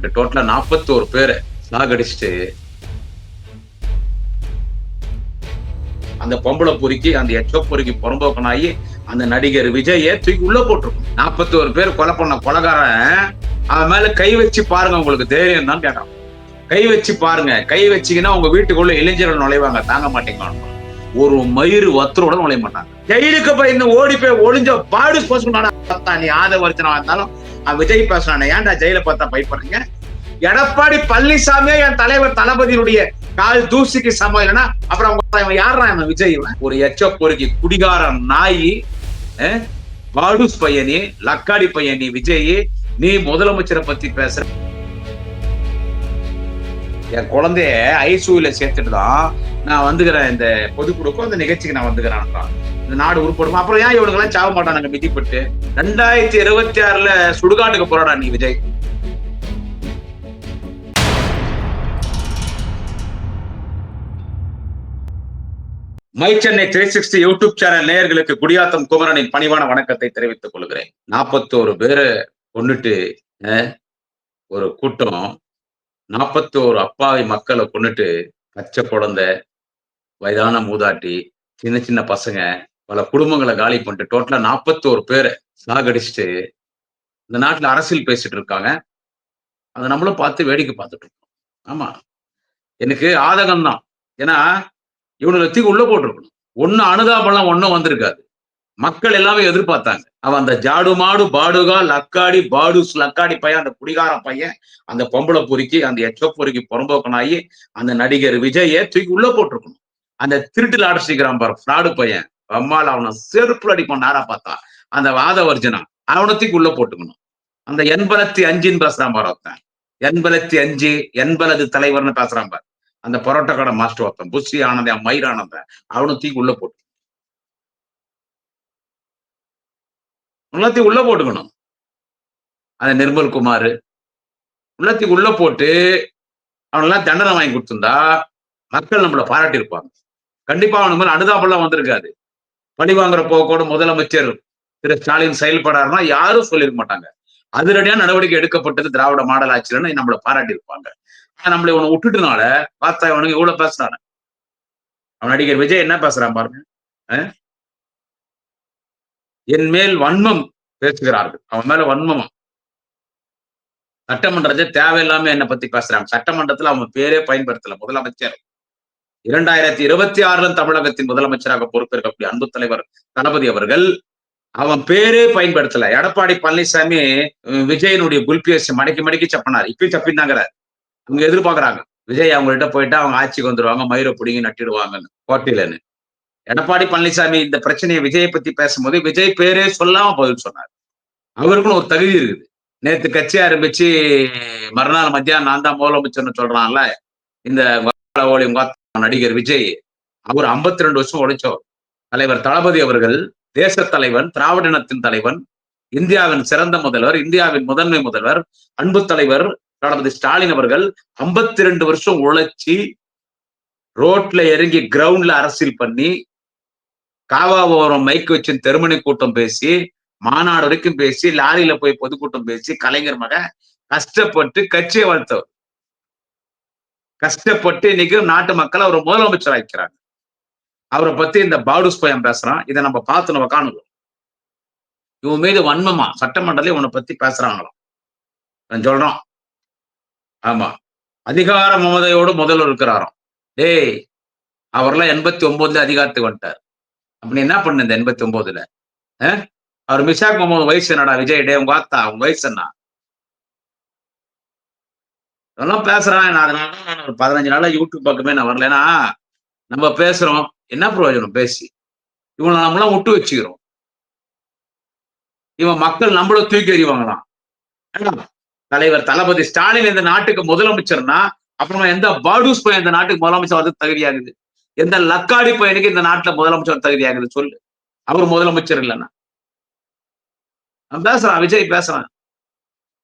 பண்ணிட்டு டோட்டலா 41 பேரை சாகடிச்சுட்டு அந்த பொம்பளை பொறுக்கி அந்த எச்ச பொறுக்கி புறம்போக்கனாயி அந்த நடிகர் விஜய தூக்கி உள்ள போட்டிருக்கும். 41 பேர் கொலை பண்ண கொலைகாரன் அவன் மேல கை வச்சு பாருங்க, உங்களுக்கு தைரியம் தான் கேட்டான். கை வச்சு பாருங்க, கை வச்சீங்கன்னா உங்க வீட்டுக்குள்ள இளைஞர்கள் நுழைவாங்க, தாங்க மாட்டீங்க. ஒரு மயிறு வத்தரோட நுழைய மாட்டாங்க. ஜெயிலுக்கு போய் இந்த ஓடி போய் ஒளிஞ்ச பாடு நீ ஆதவர்த்தனா இருந்தாலும் விஜய் பேசுறானே, ஏன்டா ஜெயில பார்த்தா பயப்படுறீங்க? எடப்பாடி பழனிசாமியே என் தலைவர் தளபதியுடைய கால் தூசிக்கு சமம் இல்லைன்னா அப்புறம் யாரா விஜய்? ஒரு எச்ச பொறுக்கி குடிகார நாயி, பாடுஸ் பையனி, லக்காடி பையனி விஜய், நீ முதலமைச்சரை பத்தி பேசுற? என் குழந்தைய ஐசியூல சேர்த்துட்டு தான் நான் வந்துக்கிறேன், இந்த பொதுக்குழுக்கும் அந்த நிகழ்ச்சிக்கு நான் வந்துக்கிறேன். இந்த நாடு உருப்படுமா? அப்புறம் ஏன் இவனுக்கு எல்லாம் சாவ மாட்டானுங்க மிதிப்பட்டு? 2026 சுடுகாட்டுக்கு போறாடா நீ Vijay. My Chennai 360 YouTube channel நேயர்களுக்கு குடியாத்தம் குமரனின் பணிவான வணக்கத்தை தெரிவித்துக் கொள்கிறேன். 41 பேரை கொண்டுட்டு ஒரு கூட்டம், 41 அப்பாவி மக்களை கொண்டுட்டு, பச்சை குழந்தை, வயதான மூதாட்டி, சின்ன சின்ன பசங்க, பல குடும்பங்களை காலி பண்ணிட்டு டோட்டலா 41 பேரை சாகடிச்சுட்டு இந்த நாட்டுல அரசியல் பேசிட்டு இருக்காங்க. அதை நம்மளும் பார்த்து வேடிக்கை பார்த்துட்டு இருக்கோம். ஆமா, எனக்கு ஆதகம் தான். ஏன்னா இவனுக்கு தூக்கி உள்ள போட்டிருக்கணும். ஒண்ணு அனுதாபம்லாம் ஒண்ணும் வந்திருக்காது. மக்கள் எல்லாமே எதிர்பார்த்தாங்க. அவன் அந்த ஜாடு மாடு பாடுகா லக்காடி பாடுஸ் லக்காடி பையன், அந்த குடிகார பையன், அந்த பொம்பளை பொறுக்கி அந்த எச்ச பொறுக்கி புறம்போக்கனாயி அந்த நடிகர் விஜய தூக்கி உள்ள போட்டிருக்கணும். அந்த திருட்டுல அடிச்சிக்கிறான் பாரு ஃப்ராடு பையன், அம்மால அவனை செருப்புல அடிப்பான். நேரா பார்த்தா அந்த வாதவர்ஜனா அவனை தூக்கி உள்ள போட்டுக்கணும். அந்த 85 பேசுறான் பாரு ஒருத்தன், 85 என்பது தலைவர்னு பேசுறான் பாரு, அந்த பரோட்டா கடை மாஸ்டர் ஒருத்தன், புஸ்ரீ ஆனந்தன், மயிர் ஆனந்தன், அவனை தூக்கி உள்ள போட்டு உள்ளத்தையும் உள்ள போட்டுக்கணும். அந்த நிர்மல் குமார் உள்ளத்தையும் உள்ள போட்டு அவனெல்லாம் தண்டனை வாங்கி கொடுத்திருந்தா மக்கள் நம்மள பாராட்டி இருப்பாங்க. கண்டிப்பா அவனுக்கு மேல அனுதாபம்லாம் வந்திருக்காது. பழி வாங்குற போக்கோட முதலமைச்சர் திரு ஸ்டாலின் செயல்படாருன்னா யாரும் சொல்லிருக்க மாட்டாங்க. அதிரடியான நடவடிக்கை எடுக்கப்பட்டது திராவிட மாடல் ஆட்சியிலன்னு நம்மள பாராட்டி இருப்பாங்க. நம்மள இவனை விட்டுட்டுனால பார்த்தா இவனுக்கு இவ்வளவு பேசுறானு. அவன் நடிகர் விஜய் என்ன பேசுறான் பாருங்க. என் மேல் வன்மம் பேசுகிறார்கள், அவன் மேல வன்மம். சட்டமன்றத்தை தேவையில்லாம என்னை பத்தி பேசுறாங்க. சட்டமன்றத்துல அவன் பேரே பயன்படுத்தல. முதலமைச்சர் 2026 தமிழகத்தின் முதலமைச்சராக பொறுப்பேற்கக்கூடிய அன்பு தலைவர் தளபதி அவர்கள் அவன் பேரே பயன்படுத்தல. எடப்பாடி பழனிசாமி விஜயனுடைய குல்பிஎஸ் மடக்கி மடக்கி சப்பினார். இப்பயும் சப்பின்னாங்கிறார். அவங்க எதிர்பார்க்கறாங்க விஜய் அவங்கள்ட்ட போயிட்டா அவங்க ஆட்சிக்கு வந்துருவாங்க, மயிரை பிடிங்கி நட்டிடுவாங்கன்னு கோட்டையிலன்னு. எடப்பாடி பழனிசாமி இந்த பிரச்சனையை விஜயை பத்தி பேசும்போது விஜய் பேரே சொல்லாம பதில் சொன்னார். அவருக்குன்னு ஒரு தகுதி இருக்குது. நேத்து கட்சி ஆரம்பிச்சு மறுநாள் மத்தியானம் நான் தான் முதலமைச்சர்னு சொல்றான்ல இந்த நடிகர் விஜய், அவர் 52 வருஷம் உழைச்சவர். தலைவர் தளபதி அவர்கள் தேச தலைவன், திராவிட இனத்தின் தலைவன், இந்தியாவின் சிறந்த முதல்வர், இந்தியாவின் முதன்மை முதல்வர், அன்பு தலைவர் தளபதி ஸ்டாலின் அவர்கள் 52 வருஷம் உழைச்சி ரோட்ல இறங்கி கிரவுண்ட்ல அரசியல் பண்ணி, காவாபுரம் மைக்கு வச்சு தெருமணி கூட்டம் பேசி, மாநாடு வரைக்கும் பேசி, லாரியில போய் பொதுக்கூட்டம் பேசி, கலைஞர் மக கஷ்டப்பட்டு கட்சியை வளர்த்தவர். கஷ்டப்பட்டு இன்னைக்கு நாட்டு மக்கள் அவர் முதலமைச்சர் ஆக்கிறாங்க. அவரை பத்தி இந்த பாடுஸ் பையன் பேசுறான். இதை நம்ம பார்த்து நம்ம காணுவோம். இவன் மீது வன்மமா சட்டமன்றத்திலே உன்னை பத்தி பேசுறாங்களாம் சொல்றான். ஆமா, அதிகார மமதையோடு முதல்வர் இருக்கிறாராம். டேய், அவர்லாம் 89 அதிகாரத்துக்கு வந்துட்டார். அப்படி என்ன பண்ண இந்த 89? அவர் மிஷாக் முகமது வயசு என்னடா விஜய்? டே உங்க ஆத்தா, உங்க வயசு என்ன? இதெல்லாம் பேசுறான். அதனால நான் ஒரு 15 நாளா யூடியூப் பக்கமே நான் வரலன்னா, நம்ம பேசுறோம் என்ன பிரயோஜனம் பேசி? இவனை நம்மளாம் விட்டு வச்சுக்கிறோம். இவன் மக்கள் நம்மளும் தூக்கி எறிவாங்களாம். தலைவர் தளபதி ஸ்டாலின் இந்த நாட்டுக்கு முதலமைச்சர்னா அப்புறமா எந்த பாடுஸ் பையன் இந்த நாட்டுக்கு முதலமைச்சர் வந்து தகுதியாகுது? எந்த லக்காடி பையனுக்கு இந்த நாட்டுல முதலமைச்சர் தகுதியாகுது சொல்லு? அவர் முதலமைச்சர் இல்லைன்னா பேசுறான், விஜய் பேசுறான்.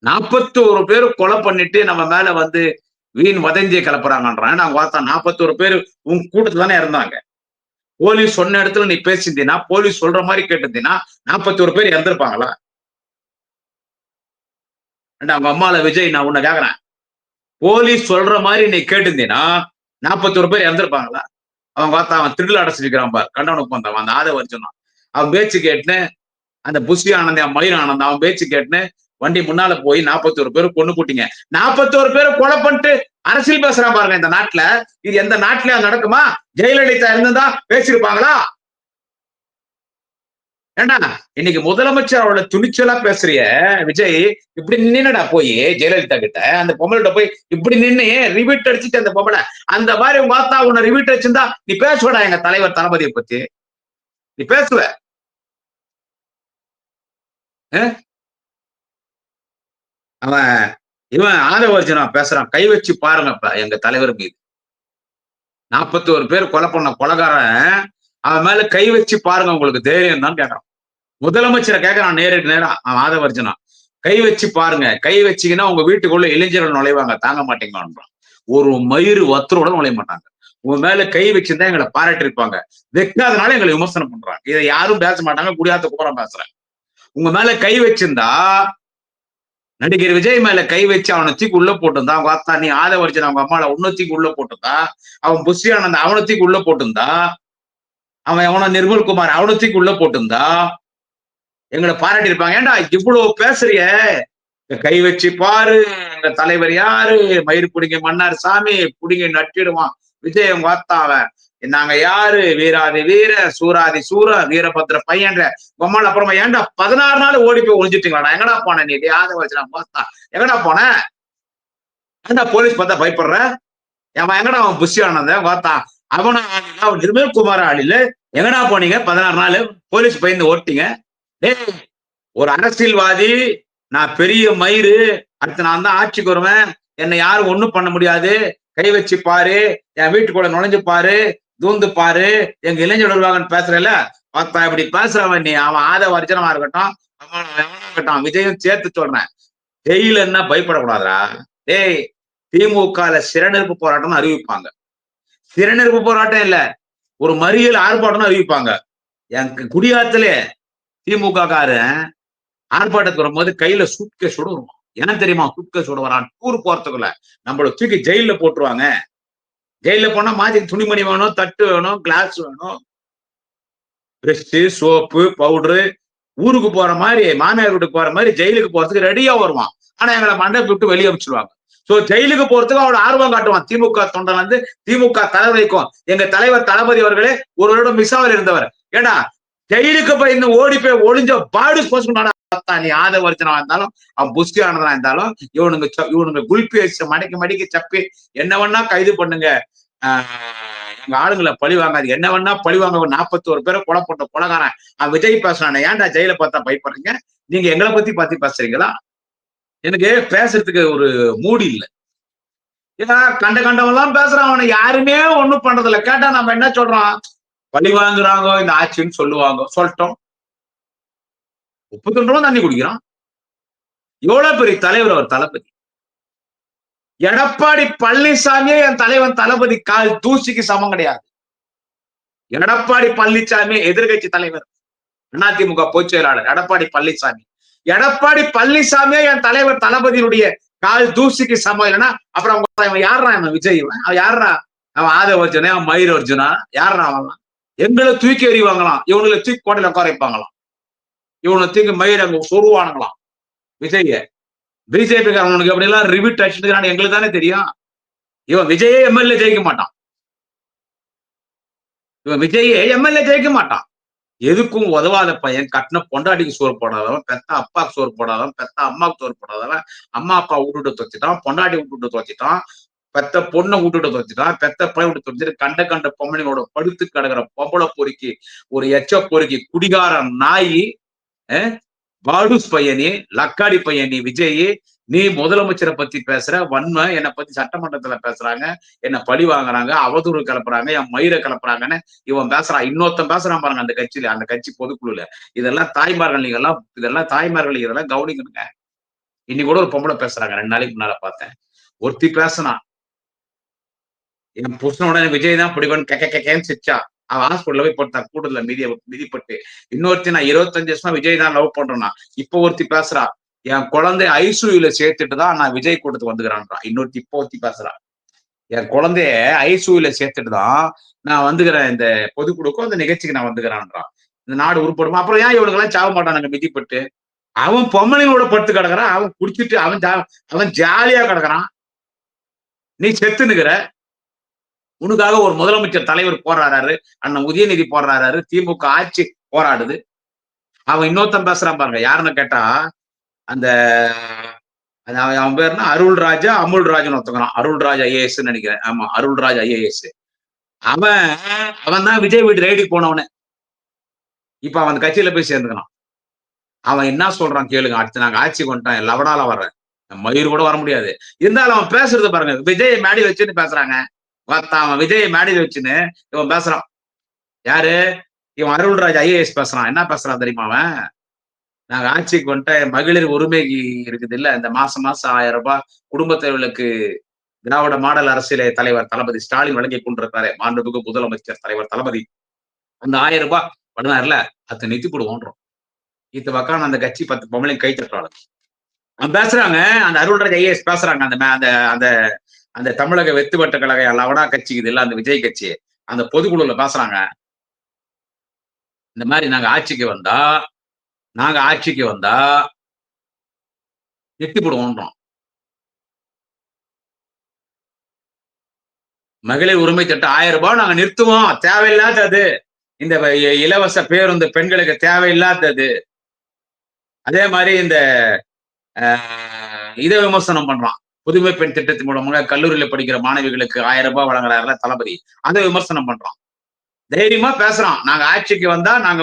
41 பேர் கொலை பண்ணிட்டு நம்ம மேல வந்து வீண் வதந்தியை கிளப்புறாங்கன்றான். நாங்க பார்த்தா 41 பேர் உங்க கூட்டத்துல தானே இருந்தாங்க. போலீஸ் சொன்ன இடத்துல நீ பேசியிருந்தீங்கன்னா, போலீஸ் சொல்ற மாதிரி கேட்டிருந்தீங்கன்னா 41 பேர் இறந்திருப்பாங்களா? அவங்க அம்மால விஜய், நான் உன்னை கேக்குறேன், போலீஸ் சொல்ற மாதிரி நீ கேட்டிருந்தீங்கன்னா 41 பேர் இறந்திருப்பாங்களா? அவன் பார்த்தா அவன் திருடல அடைச்சிருக்கிறான் பார், கண்டவனுக்கு வந்தவன் அந்த ஆதவ அர்ஜுனா. அவன் பேச்சு கேட்டுன்னு அந்த புஷி ஆனந்த், மயிர் ஆனந்த் அவன் பேச்சு கேட்டுன்னு வண்டி முன்னால போய் 41 பேரு கொண்டு போட்டீங்க. 41 பேரை கொலை பண்ணிட்டு அரசியல் பேசுறான் பாருங்க இந்த நாட்டுல. இது எந்த நாட்டுல நடக்குமா? ஜெயலலிதா இருந்திருந்தா பேசியிருப்பாங்களா? ஏண்டா இன்னைக்கு முதலமைச்சர் அவரோட துணிச்சலா பேசுறிய விஜய், இப்படி நின்னுடா போய் ஜெயலலிதா கிட்ட அந்த பொம்பளை போய் இப்படி நின்னு ரிவீட் அடிச்சுட்டு அந்த பொம்பளை அந்த மாதிரி உங்க ஆத்தா உன்னை ரிவீட் அடிச்சிருந்தா நீ பேசுவடா எங்க தலைவர் தளபதியை பத்தி, நீ பேசுவ. அவன் இவன் ஆதவர்ஜுனா பேசுறான், கை வச்சு பாருங்கப்பா எங்க தலைவர் மீது. 41 பேர் கொலை பண்ண கொலைகாரன் அவன் மேல கை வச்சு பாருங்க உங்களுக்கு தைரியம் தான் கேட்கறான். முதலமைச்சரை கேட்கறான் நேருக்கு நேரா அவன் ஆதவர்ஜுனா. கை வச்சு பாருங்க, கை வச்சீங்கன்னா உங்க வீட்டுக்குள்ள இளைஞர்கள் நுழைவாங்க, தாங்க மாட்டீங்கன்றான். ஒரு மயிறு வத்தரோட நுழைய மாட்டாங்க. உங்க மேல கை வச்சிருந்தா எங்களை பாராட்டி இருப்பாங்க, வைக்காதனால எங்களை விமர்சனம் பண்றாங்க. இதை யாரும் பேச மாட்டாங்க, குடியாத்த கூறம் பேசுறேன். உங்க மேல கை வச்சிருந்தா நடிகர் விஜய் மேல கை வச்சு அவனை தூக்கி உள்ள போட்டிருந்தா, அவங்க அத்தா நீ ஆதவர்ஜுனா அவங்க அம்மால உன்ன தூக்கி உள்ள போட்டிருந்தா, அவன் புஷி ஆனந்த் அவனை தூக்கி உள்ள போட்டிருந்தா, அவன் எவனோ நிர்மல்குமார் அவனை தூக்கி உள்ள போட்டிருந்தா எங்களை பாராட்டி இருப்பாங்க. ஏன்டா இவ்வளவு பேசுறிய, கை வச்சு பாரு எங்க தலைவர் யாரு, மயிர் புடிங்க மன்னார் சாமி புடிங்க நட்டிடுவான் விஜய் உங்க வாத்தாவன், நாங்க யாரு, வீராதி வீர சூராதி சூர வீரபத்திர பையன்ற பொம்மாள். அப்புறமா ஏன்டா 16 நாள் ஓடி போய் ஒழிஞ்சிட்டீங்களா? எங்கடா போன நீ? யாரை வச்சு பார்த்தா எங்கடா போன? ஏன்டா போலீஸ் பார்த்தா பயப்படுற? அவன் எங்கடா அவன் புஷி ஆனந்த பார்த்தா அவன நிர்மல் குமார் ஆளில எங்கடா போனீங்க 16 நாள் போலீஸ் பயந்து ஓட்டிங்க? ஒரு அரசியல்வாதி நான் பெரிய மயிறு, அடுத்து நான் தான் ஆட்சிக்கு வருவேன், என்னை யாரும் ஒண்ணும் பண்ண முடியாது, கை வச்சு பாரு, என் வீட்டுக்குள்ள நுழைஞ்சு பாரு, தூந்து பாரு, எங்க இளைஞர் வருவாங்கன்னு பேசுறல, பார்த்தா இப்படி பேசுறவன் நீ. அவன் ஆதவர்ஜுனமா இருக்கட்டும், இருக்கட்டும், விஜயும் சேர்த்து சொல்றேன், ஜெயில என்ன பயப்படக்கூடாதா? டேய் திமுக சிறநெருப்பு போராட்டம் அறிவிப்பாங்க. சிறநெருப்பு போராட்டம் இல்ல, ஒரு மறியல் ஆர்ப்பாட்டம் அறிவிப்பாங்க. என் குடியாத்திலே திமுக காரன் ஆர்ப்பாட்டத்துக்கு வரும்போது கையில சூட்கேஸோட வருவான். என்ன தெரியுமா சூட்கேஸோட வரான்? டூர் போறதுக்குள்ள நம்மள தூக்கி ஜெயில போட்டுருவாங்க. ஜெயில போனா மாத்தி துணிமணி வேணும், தட்டு வேணும், கிளாஸ் வேணும், பிரஷ், சோப்பு, பவுடரு, ஊருக்கு போற மாதிரி மாமியார் வீட்டுக்கு போற மாதிரி ஜெயிலுக்கு போறதுக்கு ரெடியா வருவான். ஆனா எங்களை மண்டபத்தை விட்டு வெளியே அமைச்சிருவாங்க. சோ ஜெயிலுக்கு போறதுக்கு அவளோட ஆர்வம் காட்டுவான். திமுக தொண்டன் வந்து திமுக தலைவரைக்கும் எங்க தலைவர் தளபதி அவர்களே ஒரு வருடம் மிசாவில் இருந்தவர். ஏடா ஜெயிலுக்கு போய் இன்னும் ஓடி போய் ஒளிஞ்ச பாடு நீ ஆதவர்ஜுனா இருந்தாலும் அவன் புஷ்டி ஆனதா இருந்தாலும் இவனுங்க குல்பி வச்சு மடிக்க மடிக்க சப்பி என்ன வேணா கைது பண்ணுங்க, எங்க ஆளுங்களை பழி வாங்காது, என்ன வேணா பழி வாங்க. 41 பேரை கொலை போட்ட கொலைகாரன் அவன் விஜய் பேசுறான். ஏன்டா ஜெயில பார்த்தா பயப்படுறீங்க? நீங்க எங்களை பத்தி பேசுறீங்களா? எனக்கு பேசுறதுக்கு ஒரு மூடி இல்லை. ஏன்னா கண்டவெல்லாம் பேசுறான், அவனை யாருமே ஒண்ணும் பண்றது இல்லை. கேட்டா நம்ம என்ன சொல்றோம்? பழி வாங்குறாங்க இந்த ஆட்சின்னு சொல்லுவாங்க, சொல்லட்டும். 32 ரூபா தண்ணி குடிக்கிறான். எவ்வளவு பெரிய தலைவர் அவர் தளபதி. எடப்பாடி பழனிசாமியே என் தலைவன் தளபதி கால் தூசிக்கு சமம் கிடையாது. எடப்பாடி பழனிசாமி எதிர்கட்சி தலைவர், அதிமுக பொதுச் செயலாளர் எடப்பாடி பழனிசாமி. எடப்பாடி பழனிசாமியே என் தலைவர் தளபதியுடைய கால் தூசிக்கு சமம் இல்லைன்னா அப்புறம் அவன் யாரா? அவன் விஜய் அவன் யாரா? அவன் ஆதவர்ஜுனா, அவன் மயிர் அர்ஜுனா யாரா? அவன் எங்களை தூக்கி எறிவாங்களாம், இவனுங்களை தூக்கி கோட்டையில உட்கார வைப்பாங்களாம், இவனை தூக்கி மயிர் அங்க சொருவானுங்களாம் விஜய. பிஜேபி காரனுக்கு அப்படி எல்லாம் ரிவிட் அடிச்சுட்டு எங்களுக்கு தானே தெரியும். இவன் விஜயே எம்எல்ஏ ஜெயிக்க மாட்டான். இவன் விஜயே எம்எல்ஏ ஜெயிக்க மாட்டான். எதுக்கும் உதவாத பையன், கட்டின பொண்டாட்டிக்கு சோறு போடாதவன், பெத்த அப்பாவுக்கு சோறு போடாதவன், பெத்த அம்மாவுக்கு சோறு போடாதவன், அம்மா அப்பா விட்டுட்டு தொச்சிட்டான், பொண்டாட்டி விட்டுட்டு தொச்சிட்டான், பெத்த பொண்ணை விட்டுட்டு தொச்சிட்டான், பெத்த பையன் விட்டு தொச்சிட்டு கண்ட பொம்மனியோட படுத்து கிடக்குற பொம்பளை பொறுக்கி, ஒரு எச்ச பொறுக்கி, குடிகார நாயி, பாடுஸ் பையனி, லக்காடி பையனி விஜய், நீ முதலமைச்சரை பத்தி பேசுற வன்மை, என்னை பத்தி சட்டமன்றத்துல பேசுறாங்க, என்ன பழி வாங்குறாங்க, அவதூறு கிளப்புறாங்க, என் மயிரை கிளப்புறாங்கன்னு இவன் பேசுறான். இன்னொருத்தன் பேசுறான் பாருங்க அந்த கட்சியில, அந்த கட்சி பொதுக்குழுல. இதெல்லாம் தாய்மார்கள், இதெல்லாம் தாய்மார்கள் இதெல்லாம் கவனிக்கணுங்க. இன்னைக்கு கூட ஒரு பொம்பளை பேசுறாங்க, 2 நாளைக்கு முன்னால பார்த்தேன். ஒருத்தி பேசினா என் புருஷனோட விஜய் தான் பிடிக்கும் கேன்னு சிரிச்சா. அவன் ஹாஸ்பிட்டல்ல போய் போட்டான் கூட்டத்துல மிதிப்பட்டு. இன்னொருத்தி நான் 25 வருஷமா விஜய் தான் லவ் பண்றேன்னா இப்ப ஒருத்தி பேசுறா, என் குழந்தை ஐசியூல சேர்த்துட்டு தான் நான் விஜய் கூட்டத்துக்கு வந்துக்கிறேன்றான். இன்னொருத்தி இப்போ ஒருத்தி பேசுறான். என் குழந்தைய ஐசியூல சேர்த்துட்டு தான் நான் வந்துக்கிறேன். இந்த பொதுக்குழுக்கும் அந்த நிகழ்ச்சிக்கு நான் வந்துக்கிறேன்றான். இந்த நாடு உருப்படுமா? அப்புறம் ஏன் இவனுங்க எல்லாம் சாவ மாட்டானுங்க மிதிப்பட்டு? அவன் பொம்பளைங்களோட படுத்து கிடக்குறான். அவன் குடிச்சிட்டு அவன் ஜாலியா கிடக்குறான். நீ செத்துனுக்கிற. உனக்காக ஒரு முதலமைச்சர் தலைவர் போராடுறாரு. அண்ணன் உதயநிதி போராடுறாரு. திமுக ஆட்சி போராடுது. அவன் இன்னொருத்தன் பேசுறான் பாருங்க. யாருன்னு கேட்டா, அந்த அவன் பேர் என்ன? அருள்ராஜா, அமுல்ராஜன் ஒருத்தங்கிறான். அருள்ராஜ் ஐஏஎஸ் நினைக்கிறேன். ஆமா, அருள்ராஜ் ஐஏஎஸ். அவன் அவன் தான் விஜய் வீட்டு ரைடுக்கு போனவனே. இப்ப அவன் அந்த கட்சியில போய் சேர்ந்துக்கிறான். அவன் என்ன சொல்றான் கேளுங்க. அடுத்து நாங்க ஆட்சிக்கு வந்துட்டோம். லவடால வர்றேன். மயிர் கூட வர முடியாது. இருந்தாலும் அவன் பேசுறது பாருங்க. விஜய் மேடையில் வச்சுன்னு பேசுறாங்க. அவன் விஜய் மேடையில் வச்சுன்னு இவன் பேசுறான். யாரு? இவன் அருள்ராஜ் ஐஏஎஸ் பேசுறான். என்ன பேசுறான் தெரியுமா அவன்? நாங்க ஆட்சிக்கு வந்துட்டு மகளிர் உரிமை இருக்குது இல்ல, இந்த மாசம் மாசம் 1000 ரூபாய் குடும்ப தேவைகளுக்கு திராவிட மாடல் அரசியலை தலைவர் தளபதி ஸ்டாலின் வழங்கி கொண்டிருக்காரு. மாண்புமிகு முதலமைச்சர் தலைவர் தளபதி அந்த 1000 ரூபாய் பண்ணாருல, அதை நிறுத்தி போடுவோன்றோம். இத்த பக்கம் அந்த கட்சி 10 பொம்பளையும் கை தட்டுறாங்க. பேசுறாங்க. அந்த அருள்ராஜ் ஐஏஎஸ் பேசுறாங்க. அந்த அந்த அந்த அந்த தமிழக வெத்துவட்ட கழக லவடா கட்சி இது இல்ல, அந்த விஜய் கட்சி அந்த பொதுக்குழுல பேசுறாங்க. இந்த மாதிரி நாங்க ஆட்சிக்கு வந்தா எட்டி போடுவோன்றோம். மகளிர் உரிமை திட்டம் 1000 ரூபாய் நாங்க நிறுத்துவோம். தேவையில்லாதது. இந்த இலவச பேருந்து பெண்களுக்கு தேவையில்லாதது. அதே மாதிரி இந்த இதை விமர்சனம் பண்றான். புதுமை பெண் திட்டத்தின் மூலமாக கல்லூரியில படிக்கிற மாணவிகளுக்கு 1000 ரூபாய் வழங்குறாருல தளபதி. அதை விமர்சனம் பண்றான். தைரியமா பேசுறான். நாங்க ஆட்சிக்கு வந்தா நாங்க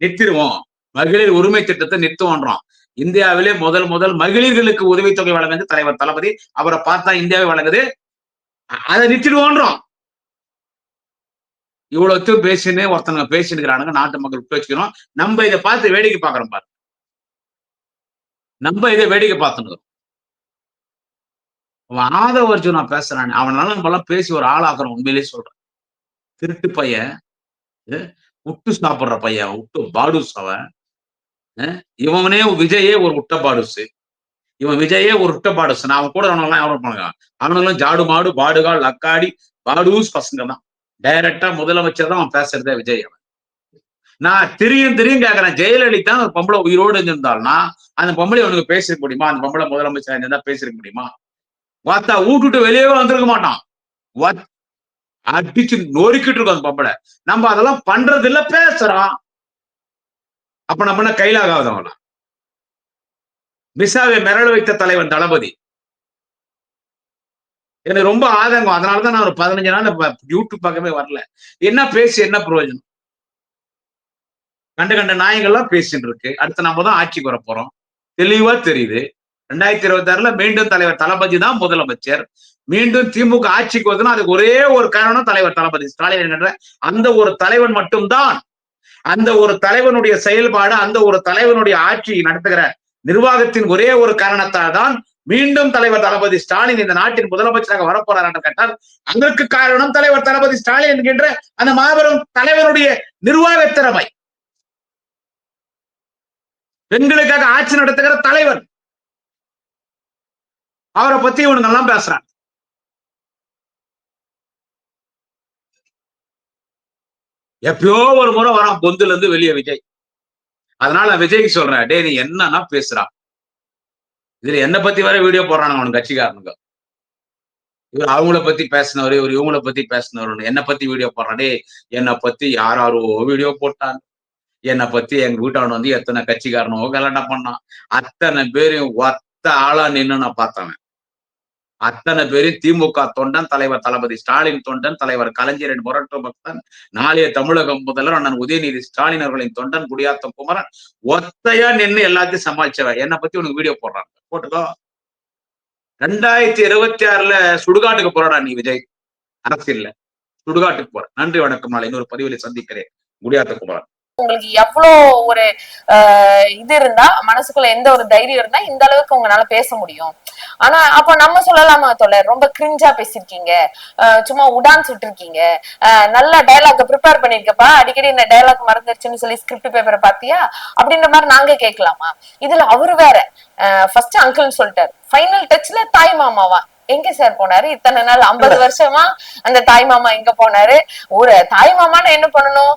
நிறுத்திடுவோம். மகளிர் உரிமை திட்டத்தை நிறுத்துவோன்றோம். இந்தியாவிலே முதல் மகளிர்களுக்கு உதவித்தொகை வழங்குது தலைவர் தளபதி. அவரை பார்த்தா இந்தியாவை வழங்குது. அதை நிறுத்திடுவோன்றோம். இவ்வளவு பேசினு ஒருத்தங்க பேசினுக்கிறானுங்க. நாட்டு மக்கள் பேசிக்கிறோம். நம்ம இதை பார்த்து வேடிக்கை பார்க்கிறோம் பாரு. நம்ம இதை வேடிக்கை பார்த்துக்கிறோம். ஆதவ அர்ஜுனா பேசுறான். அவனால நம்மளாம் பேசி ஒரு ஆளாக்குறோம். உண்மையிலேயே சொல்றேன். திருட்டு பையன், உட்டு சாப்பிடுற பையன், உட்டு பாடுஸ் அவன். இவனே விஜயே ஒரு உட்ட பாடுஸ். இவன் விஜயே ஒரு உட்ட பாடுஸ். நான் அவன் கூட அவனெல்லாம் எவ்வளவு பண்ணுங்க. அவனுங்களும் ஜாடு மாடு, பாடுகால், லக்காடி, பாடூஸ் பசங்க தான். டைரக்டா முதலமைச்சர் தான் அவன் பேசுறதே விஜய். நான் தெரியும் கேட்கிறேன். ஜெயலலிதா ஒரு பொம்பளை உயிரோடு இருந்திருந்தாள்னா அந்த பொம்பளை அவனுக்கு பேசிருக்க முடியுமா? அந்த பொம்பளை முதலமைச்சர் இருந்தா பேசிருக்க முடியுமா? வாத்தா ஊட்டுட்டு வெளியே வந்திருக்க மாட்டான். அடிச்சு நொறுக்கிட்டு இருக்கும் அந்த பொம்பளை. நம்ம அதெல்லாம் பண்றது இல்ல, பேசுறான். அப்ப நம்ம என்ன கையிலாகாதவங்களா? மிசாவை மிரள வைத்த தலைவன் தளபதி. எனக்கு ரொம்ப ஆதங்கம். அதனாலதான் நான் ஒரு 15 நாள் யூடியூப் பக்கமே வரல. என்ன பேசி என்ன பிரயோஜனம்? கண்ட நாயங்கள்லாம் பேசிட்டு இருக்கு. அடுத்து நம்ம தான் ஆட்சிக்கு வர போறோம். தெளிவா தெரியுது. 2026 மீண்டும் தலைவர் தளபதி தான் முதலமைச்சர். மீண்டும் திமுக ஆட்சிக்கு வருதுன்னா அதுக்கு ஒரே ஒரு காரணம் தலைவர் தளபதி ஸ்டாலின் என்கின்ற அந்த ஒரு தலைவன் மட்டும்தான். அந்த ஒரு தலைவனுடைய செயல்பாடு, அந்த ஒரு தலைவனுடைய ஆட்சி நடத்துகிற நிர்வாகத்தின் ஒரே ஒரு காரணத்தால் தான் மீண்டும் தலைவர் தளபதி ஸ்டாலின் இந்த நாட்டின் முதலமைச்சராக வரப்போறார் என்று கேட்டால் அதற்கு காரணம் தலைவர் தளபதி ஸ்டாலின் என்கின்ற அந்த மாபெரும் தலைவனுடைய நிர்வாக திறமை. பெண்களுக்காக ஆட்சி நடத்துகிற தலைவர். அவரை பத்தி இவனுங்க எல்லாம் பேசுறான். எப்பயோ ஒரு முறை வரான் பொந்துல இருந்து வெளியே விஜய். அதனால விஜய்க்கு சொல்றேன், டே நீ என்னன்னா பேசுறா. இதுல என்ன பத்தி வர வீடியோ போடுறானுங்க அவனுக்கு கட்சிக்காரனுங்க. இவர் அவங்கள பத்தி பேசினவரு, இவர் இவங்கள பத்தி பேசினவரு, என்ன பத்தி வீடியோ போடுறான். டே என்னை பத்தி யாரோ வீடியோ போட்டாங்க. என்னை பத்தி எங்க வீட்டான எத்தனை கட்சிக்காரனோ கலாட்டா பண்ணான். அத்தனை பேரையும் ஒத்த ஆளா நின்னு நான் பார்த்தவன். அத்தனை பேரும் திமுக தொண்டன், தலைவர் தளபதி ஸ்டாலின் தொண்டன், தலைவர் கலைஞரின் முரட்டு பக்தன், நாளைய தமிழகம் முதல்வர் அண்ணன் உதயநிதி ஸ்டாலின் அவர்களின் தொண்டன் குடியாத்தம் குமரன் ஒத்தையா நின்று எல்லாத்தையும் சமாளிச்சவன். என்னை பத்தி உனக்கு வீடியோ போடுறாங்க, போட்டுக்கோ. 2026 சுடுகாட்டுக்கு போறடா நீ விஜய். அரசியல்ல சுடுகாட்டுக்கு போற. நன்றி வணக்கம். நாளை இன்னொரு பதிவில சந்திக்கிறேன். குடியாத்த குமரன். உங்களுக்கு எவ்வளோ ஒரு இது இருந்தா, மனசுக்குள்ள எந்த ஒரு தைரியம் இருந்தா இந்த அளவுக்கு உங்களால பேச முடியும். ஆனா அப்ப நம்ம சொல்லலாமா தோழர், ரொம்ப கிரிஞ்சா பேசிருக்கீங்க, சும்மா உடான்ஸ் விட்டுருக்கீங்க, நல்ல டயலாக் ப்ரிப்பேர் பண்ணிருக்கப்பா, அடிக்கடி இந்த டயலாக் மறந்துருச்சுன்னு சொல்லி ஸ்கிரிப்ட் பேப்பரை பாத்தியா அப்படின்ற மாதிரி நாங்க கேட்கலாமா? இதுல அவரு வேற ஃபர்ஸ்ட் அங்கிள்னு சொல்லிட்டாரு, ஃபைனல் டச்ல தாய் மாமாவா எங்க சார் போனாரு இத்தனை நாள்? 50 வருஷமா அந்த தாய் மாமா எங்க போனாரு? ஒரு தாய் மாமான்னு என்ன பண்ணணும்?